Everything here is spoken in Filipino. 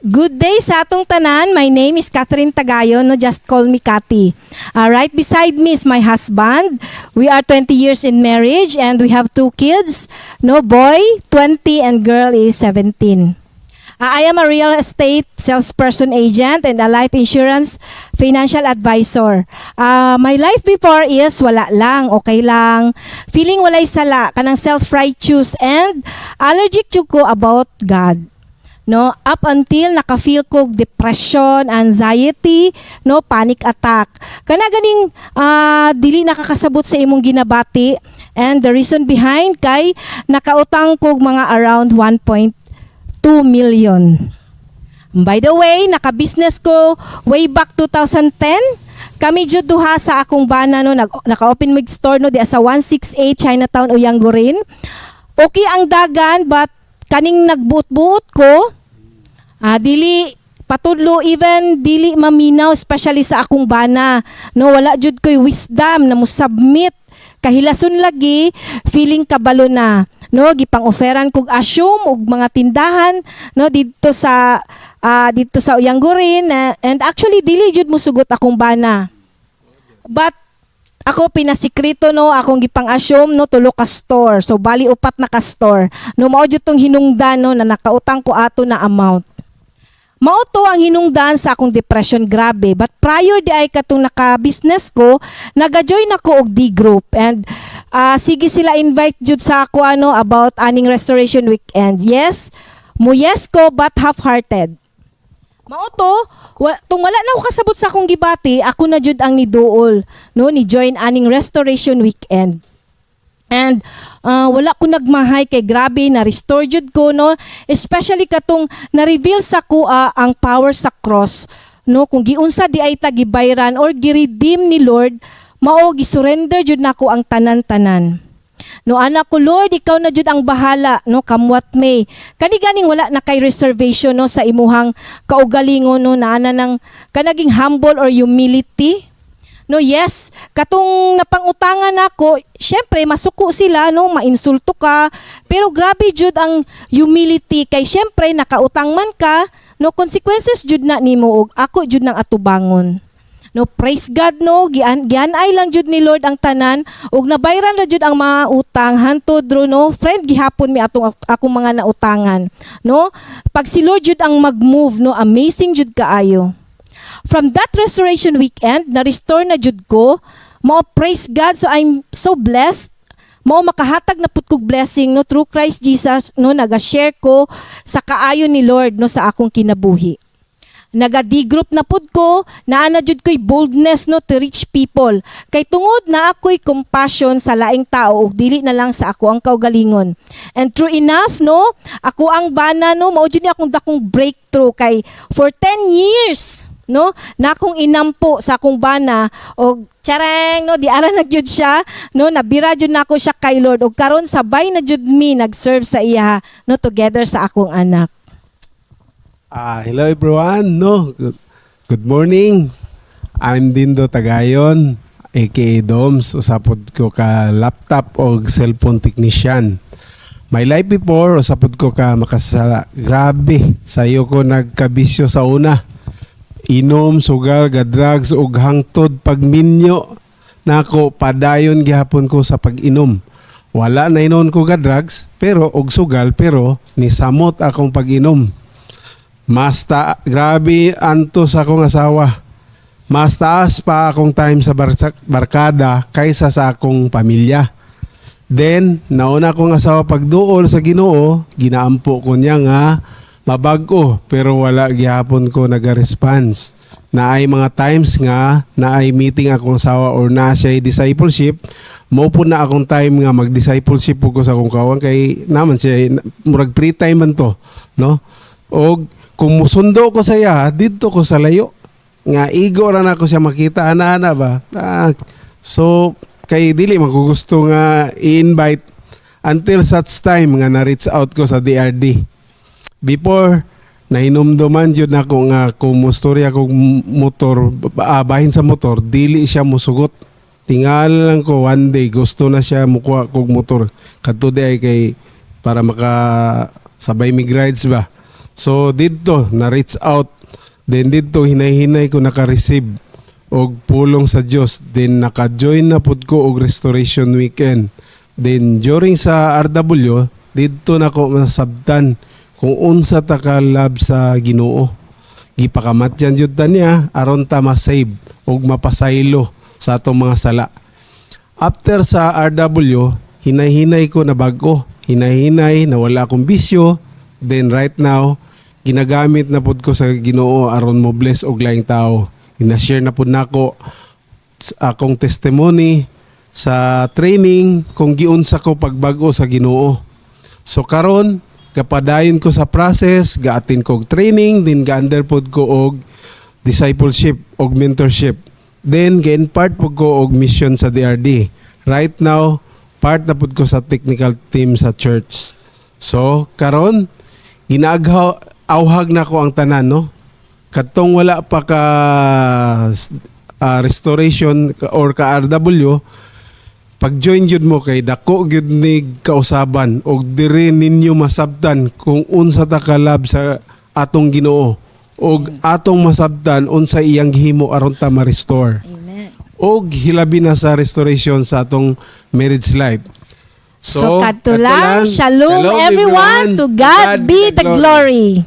Good day sa atong tanan. My name is Catherine Tagayon. No, just call me Cathy. Right beside me is my husband. We are 20 years in marriage and we have 2 kids. No, boy 20 and girl is 17. I am a real estate salesperson agent and a life insurance financial advisor. My life before is wala lang, okay lang. Feeling walay sala, kanang self-righteous and allergic to ko about God. No, up until naka-feel ko depression, anxiety, no, panic attack. Kana ganing dili nakakasabot sa imong ginabati, and the reason behind kay nakautang ko mga around 1.2 million. By the way, naka-business ko way back 2010. Kami jud duha sa akong bana no, naka-open mig store no di sa 168 Chinatown Uyanggurin. Okay ang dagan but kaning nagbuot-buot ko dili patudlo, even dili maminaw, especially sa akong bana. No, wala jud koy wisdom na mo submit. Kahilason lagi, feeling kabalo na. No, gipang-oferan kog assume og mga tindahan no dito sa Uyanggurin, and actually dili jud mo sugot akong bana. But ako pinasikrito no, akong gipang-assume no tulo ka store. So bali 4 na ka store. No, mao jud tong hinungdan no na nakautang ko ato na amount. Mao to ang hinungdan sa akong depression, grabe. But prior di ay katong naka-business ko, naga-join ako og D-group. And sige sila invite jud sa ako about aning restoration weekend. Yes, yes ko but half-hearted. Mao to, tung wala na ako kasabot sa akong gibati, ako na jud ang niduol, no, ni join aning restoration weekend. And wala ko nagmahay kay grabe na restore jud ko no, especially katong na-reveal sa kuha ang power sa cross no, kung giunsa di ay ta gibayran or gi-redeem ni Lord, mao gisurrender jud nako ang tanan-tanan. No, anak ko Lord, ikaw na jud ang bahala no, come what may. Kani ganing wala na kay reservation no sa imuhang kaugalingon no, na ana nang kanaging humble or humility. No, yes, katong napangutangan nako, syempre masuko sila no, mainsulto ka, pero grabe jud ang humility kay syempre nakautang man ka, no, consequences jud na nimo og ako jud nang atubangon. No, praise God no, gianay lang jud ni Lord ang tanan ug nabayran ra jud ang mga utang hantod ro no, friend gihapon mi atong akong mga nautangan. No, pag si Lord jud ang mag-move no, amazing jud kaayo. From that restoration weekend, na-restore na jud ko. Mao praise God, so I'm so blessed. Mao makahatag na pud kog blessing no through Christ Jesus no, naga-share ko sa kaayo ni Lord no sa akong kinabuhi. Naga-D-group na pud ko, naana jud ko'y boldness no to reach people. Kay tungod na ako'y compassion sa laing tao ug dili na lang sa ako ang kaugalingon. And true enough no, ako ang bana no, mao jud ni akong dakong breakthrough kay for 10 years no, na akong inampo sa akong bana og chareng no, di ara nagyud siya no, nabira jud nako siya kay Lord og karon sabay na jud mi nag-serve sa iya no together sa akong anak. Hello everyone no, good morning. I'm Dindo Tagayon aka Doms, usapod ko ka laptop o cellphone technician. My life before usapod ko ka makasala, grabe sayo ko nagkabisyo sa una. Inom, sugal, gadrugs ug hangtod pagminyo nako padayon gihapon ko sa pag-inom. Wala na inon ko gadrugs pero og sugal pero nisamot akong pag-inom. Grabe anto sa akong asawa. Mas taas pa akong time sa barkada kaysa sa akong pamilya. Then nauna akong asawa pagduol sa Ginoo, ginaampo ko niya nga mabag-o pero wala gihapon ko naga-response. Naay mga times nga naay meeting akong asawa or na siya discipleship, mo po na akong time nga mag-discipleship ko sa akong kawan kay naman siya murag free time man to no. Og kung musundo ko sa iya didto ko sa layo nga igo ra na ako siya makita ana ba. So kay dili man ko gusto nga i-invite until such time nga na-reach out ko sa DRD. Before, nahinumduman yun ako nga kung mustorya kong motor, bahin sa motor, dili siya musugot. Tingal lang ko one day, gusto na siya mukuha kong motor. Kadto di ay kay para makasabay mig rides ba. So dito na reach out, then dito hinay-hinay ko naka-receive og pulong sa Dios, then naka-join na pud ko og restoration weekend. Then during sa RW, dito na ko masabtan kung unsa ta ka love sa Ginoo. Gipakamatyan jud ta niya aron ta ma-save og mapasaylo sa atong mga sala. After sa RW, hinay-hinay ko na bago. Hinay-hinay na wala akong bisyo. Then right now, ginagamit na pud ko sa Ginoo aron mo bless og laing tao. Ina-share na pud nako akong testimony sa training kung giunsa ko pagbago sa Ginoo. So karon kapadayon ko sa process, gaatin ko og training, then ga-under pod ko og discipleship og mentorship. Then ga-impart pod ko og mission sa DRD. Right now, part na pod ko sa technical team sa church. So karon awhag na ko ang tanan, no? Katong wala pa ka restoration or ka RW, pag-join jud mo kay dako gyud ni kausaban og diri ninyo masabtan kung unsa ta kalab sa atong Ginoo og atong masabtan unsa iyang gihimo aron ta ma-restore. Amen. Og hilabi na sa restoration sa atong marriage life. So, kadto lang. Shalom everyone. To God be the glory.